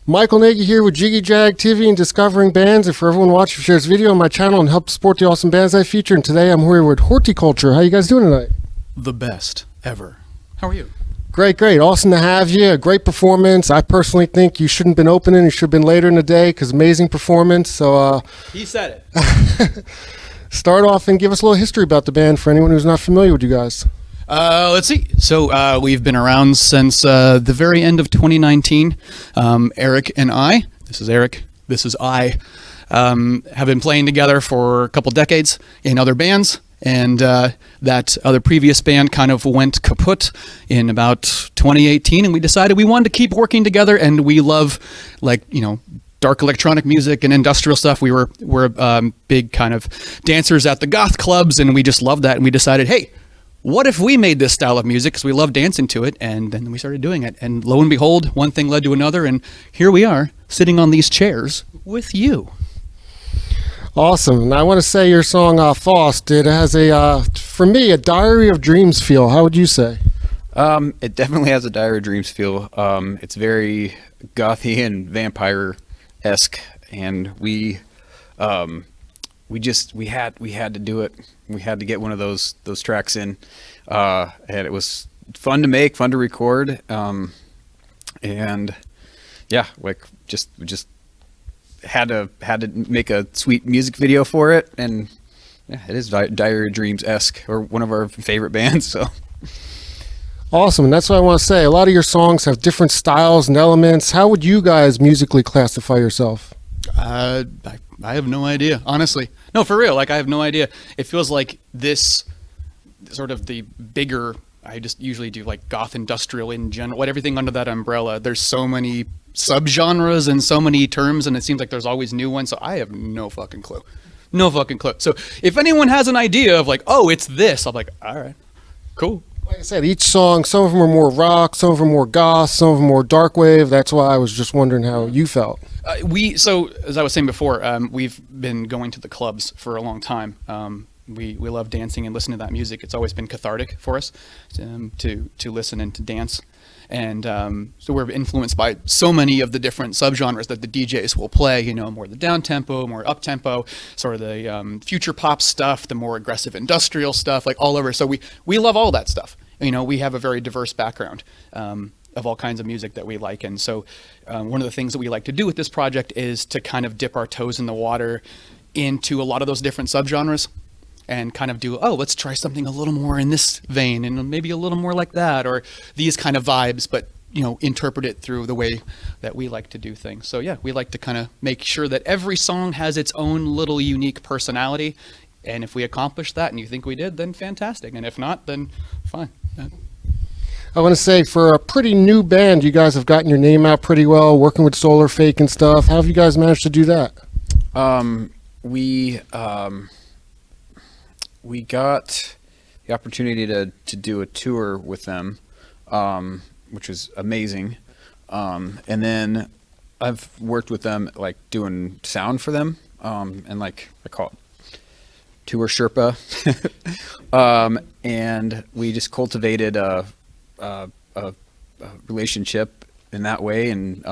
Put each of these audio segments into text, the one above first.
Michael Nagy here with Jiggy Jag TV and Discovering Bands. And for everyone watching, share this video on my channel and help support the awesome bands I feature. And today I'm here with Whorticulture. How you guys doing tonight? The best ever. How are you? Great, great. Awesome to have you. A great performance. I personally think you shouldn't have been opening. You should have been later in the day because amazing performance. So He said it. Start off and give us a little history about the band for anyone who's not familiar with you guys. Let's see. So we've been around since the very end of 2019. Eric and I, this is Eric, this is I, have been playing together for a couple decades in other bands. And that other previous band kind of went kaput in about 2018. And we decided we wanted to keep working together. And we love, like, you know, dark electronic music and industrial stuff. We're big kind of dancers at the goth clubs. And we just loved that. And we decided, hey, what if we made this style of music? Because we love dancing to it. And then we started doing it. And lo and behold, one thing led to another. And here we are sitting on these chairs with you. Awesome. And I want to say your song, Faust, it has for me, a Diary of Dreams feel. How would you say? It definitely has a Diary of Dreams feel. It's very gothy and vampire-esque. And we had to do it. We had to get one of those tracks in, and it was fun to make, fun to record, and yeah, like we just had to make a sweet music video for it, and yeah, it is Diary of Dreams-esque, or one of our favorite bands. So awesome. And that's what I want to say. A lot of your songs have different styles and elements. How would you guys musically classify yourself? I have no idea, honestly. No, for real. Like, I have no idea. It feels like this sort of the bigger, I just usually do like goth industrial in general, everything under that umbrella. There's so many subgenres and so many terms, and it seems like there's always new ones. So I have no fucking clue. No fucking clue. So if anyone has an idea of like, oh, it's this, I'm like, all right, cool. Like I said, each song, some of them are more rock, some of them more goth, some of them more dark wave. That's why I was just wondering how you felt. So as I was saying before, we've been going to the clubs for a long time. We love dancing and listening to that music. It's always been cathartic for us to listen and to dance. And so we're influenced by so many of the different subgenres that the DJs will play, you know, more the down tempo, more up tempo, sort of the future pop stuff, the more aggressive industrial stuff, like all over. So we love all that stuff. You know, we have a very diverse background of all kinds of music that we like. And so one of the things that we like to do with this project is to kind of dip our toes in the water into a lot of those different subgenres and kind of do, oh, let's try something a little more in this vein and maybe a little more like that, or these kind of vibes, but, you know, interpret it through the way that we like to do things. So yeah, we like to kind of make sure that every song has its own little unique personality. And if we accomplish that and you think we did, then fantastic. And if not, then fine. I want to say, for a pretty new band, you guys have gotten your name out pretty well, working with Solar Fake and stuff. How have you guys managed to do that? We got the opportunity to do a tour with them, which was amazing. And then I've worked with them, like doing sound for them, and like I call it tour Sherpa. And we just cultivated a relationship in that way, and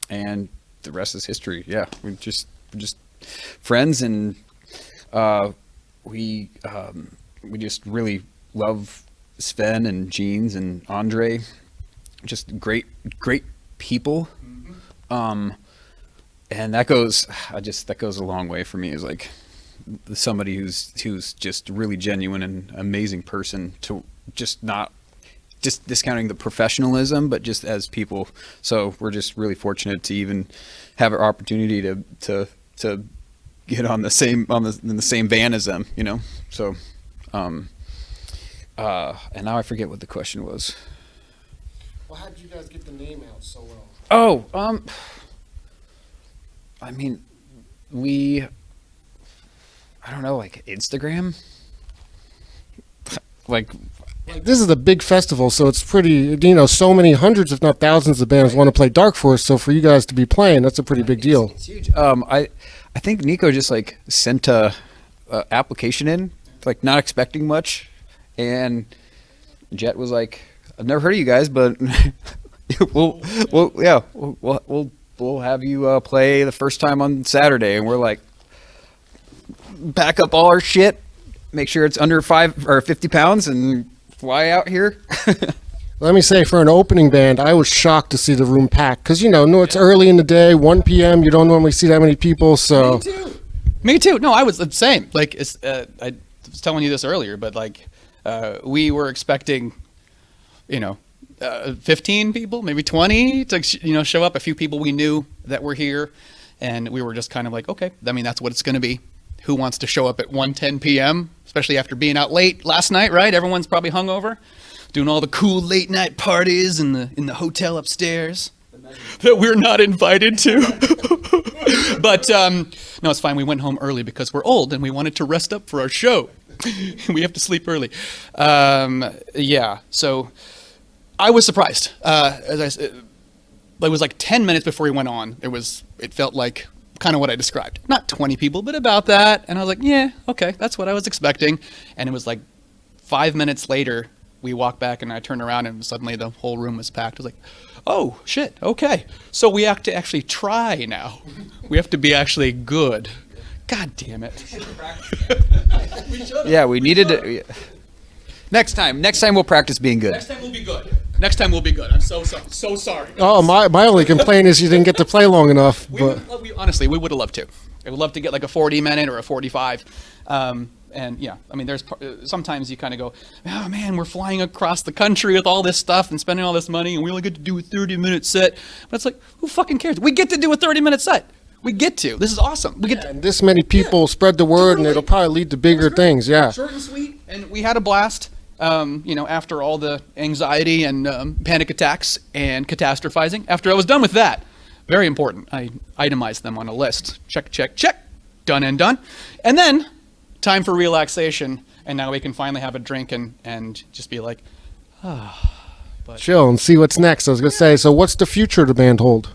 the rest is history. Yeah, we're just friends, and we just really love Sven and Jeans and Andre, just great people. And that goes a long way for me, is like somebody who's just really genuine and amazing person, to just not just discounting the professionalism, but just as people. So we're just really fortunate to even have our opportunity to get on the same van as them, you know. So and now I forget what the question was. Well, how did you guys get the name out so well? Oh, I mean, I don't know, like Instagram, like this is a big festival, so it's pretty, you know, so many hundreds, if not thousands of bands want to play Dark Force. So for you guys to be playing, that's a pretty big deal. It's huge. I think Nico just like sent a application in, like not expecting much, and Jet was like, "I've never heard of you guys, but we'll we'll have you play the first time on Saturday. And we're like, pack up all our shit, make sure it's under 5 or 50 pounds, and fly out here. Let me say, for an opening band, I was shocked to see the room packed because no, it's early in the day, 1 p.m. You don't normally see that many people. So Me too. No, I was the same. Like I was telling you this earlier, but like we were expecting, 15 people, maybe 20 to show up. A few people we knew that were here, and we were just kind of like, okay, I mean that's what it's going to be. Who wants to show up at 1:10 p.m., especially after being out late last night, right? Everyone's probably hungover, doing all the cool late night parties in the hotel upstairs that we're not invited to. But no, it's fine. We went home early because we're old and we wanted to rest up for our show. We have to sleep early. Yeah, so I was surprised. As I said, it was like 10 minutes before we went on. It felt like kind of what I described. Not 20 people, but about that. And I was like, yeah, okay, that's what I was expecting. And it was like 5 minutes later, we walked back and I turned around and suddenly the whole room was packed. I was like, oh, shit, okay. So we have to actually try now. We have to be actually good. God damn it. Yeah, we needed to. Next time we'll practice being good. Next time we'll be good. Next time we'll be good. I'm so sorry. Oh, my only complaint is you didn't get to play long enough. Honestly, we would have loved to. I would love to get like a 40-minute or a 45. And yeah, I mean, sometimes you kind of go, oh man, we're flying across the country with all this stuff and spending all this money, and we only get to do a 30-minute set. But it's like, who fucking cares? We get to do a 30-minute set. We get to. This is awesome. We get to. And this many people spread the word, and it'll probably lead to bigger things. Yeah. Short and sweet, and we had a blast. After all the anxiety and panic attacks and catastrophizing, after I was done with that, very important, I itemized them on a list. Check, check, check. Done and done. And then, time for relaxation, and now we can finally have a drink and just be like, chill and see what's next. I was going to say, so what's the future of the band hold?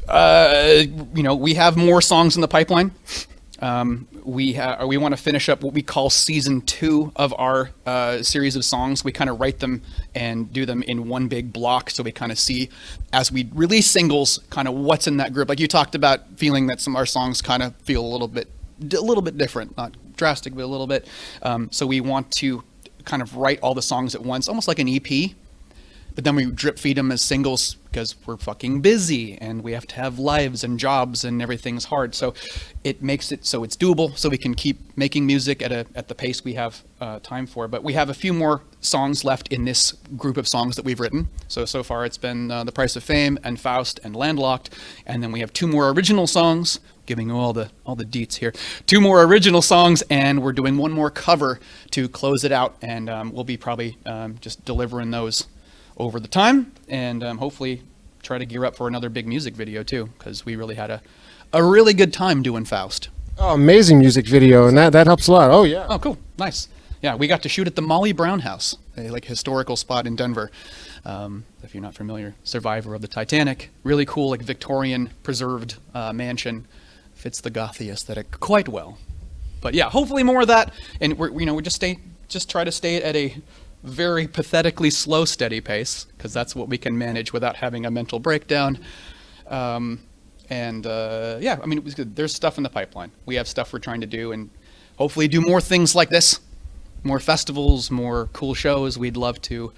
We have more songs in the pipeline. We want to finish up what we call season 2 of our series of songs. We kind of write them and do them in one big block, so we kind of see as we release singles kind of what's in that group. Like you talked about, feeling that some of our songs kind of feel a little bit different, not drastic, but a little bit. So we want to kind of write all the songs at once, almost like an EP. But then we drip feed them as singles because we're fucking busy and we have to have lives and jobs and everything's hard. So it makes it so it's doable, so we can keep making music at the pace we have time for. But we have a few more songs left in this group of songs that we've written. So far it's been The Price of Fame and Faust and Landlocked. And then we have 2 more original songs, giving all the deets here. 2 more original songs, and we're doing 1 more cover to close it out. And we'll be probably just delivering those over the time, and hopefully try to gear up for another big music video too, because we really had a really good time doing Faust. Oh, amazing music video, and that helps a lot. Oh yeah. Oh, cool, nice. Yeah, we got to shoot at the Molly Brown House, a historical spot in Denver. If you're not familiar, survivor of the Titanic, really cool, Victorian preserved mansion. Fits the gothy aesthetic quite well. But yeah, hopefully more of that, and we just try to stay at a very pathetically slow, steady pace, because that's what we can manage without having a mental breakdown. Yeah, I mean, there's stuff in the pipeline. We have stuff we're trying to do, and hopefully do more things like this, more festivals, more cool shows. We'd love to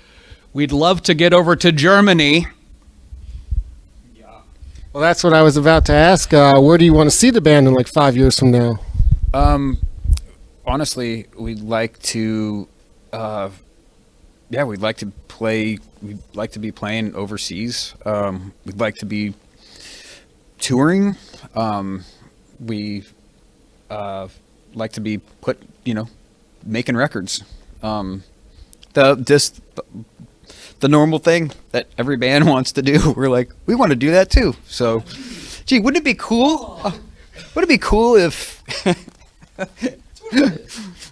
get over to Germany. Yeah. Well, that's what I was about to ask. Where do you want to see the band in 5 years from now? Honestly, we'd like to. We'd like to play. We'd like to be playing overseas. We'd like to be touring. We like to be making records. The normal thing that every band wants to do. We're like, we want to do that too. So, gee, wouldn't it be cool? Would it be cool if?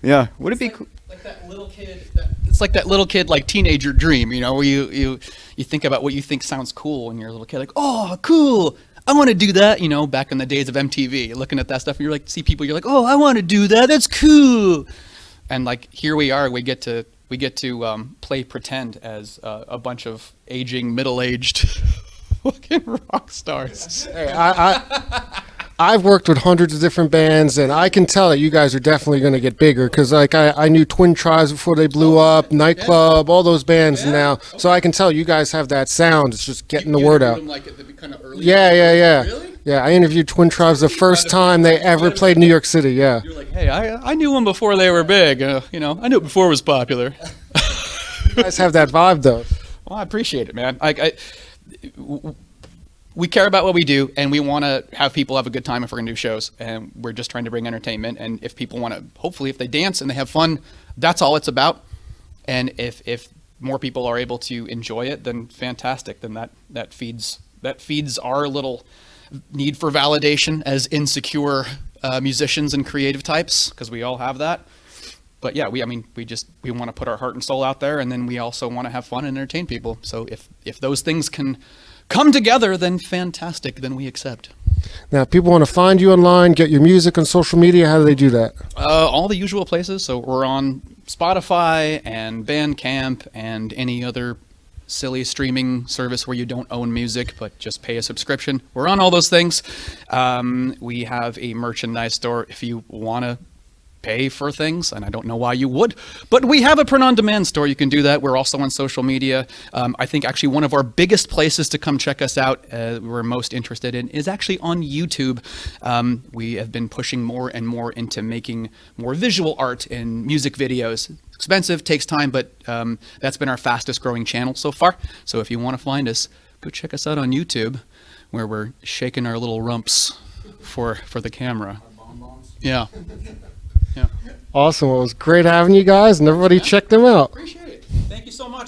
Yeah, would it be cool? Like that little kid. It's like that little kid, teenager dream, where you think about what you think sounds cool when you're a little kid, oh, cool, I want to do that, back in the days of MTV, looking at that stuff, and you're see people, you're oh, I want to do that, that's cool. And here we are, we get to play pretend as a bunch of aging, middle-aged fucking rock stars. Hey, I've worked with hundreds of different bands, and I can tell that you guys are definitely going to get bigger. Because like I knew Twin Tribes before they blew up, Nightclub, all those bands now. So I can tell you guys have that sound. It's just getting the word out. Yeah. Really? Yeah, I interviewed Twin Tribes the first time they ever played New York City. Yeah. You're like, hey, I knew them before they were big. I knew it before it was popular. You guys have that vibe though. Well, I appreciate it, man. We care about what we do, and we want to have people have a good time if we're going to do shows. And we're just trying to bring entertainment. And if people want to, hopefully, if they dance and they have fun, that's all it's about. And if more people are able to enjoy it, then fantastic. Then that feeds our little need for validation as insecure musicians and creative types, because we all have that. But yeah, we want to put our heart and soul out there, and then we also want to have fun and entertain people. So if those things can come together, then fantastic, then we accept. Now, if people want to find you online, get your music on social media, how do they do that? All the usual places. So we're on Spotify and Bandcamp and any other silly streaming service where you don't own music but just pay a subscription. We're on all those things. We have a merchandise store if you want to pay for things, and I don't know why you would, but we have a print-on-demand store. You can do that. We're also on social media. I think actually one of our biggest places to come check us out, we're most interested in, is actually on YouTube. We have been pushing more and more into making more visual art and music videos. It's expensive, takes time, but that's been our fastest growing channel so far. So if you want to find us, go check us out on YouTube, where we're shaking our little rumps for the camera. Yeah. Yeah. Awesome. Well, it was great having you guys, and everybody check them out. Appreciate it. Thank you so much.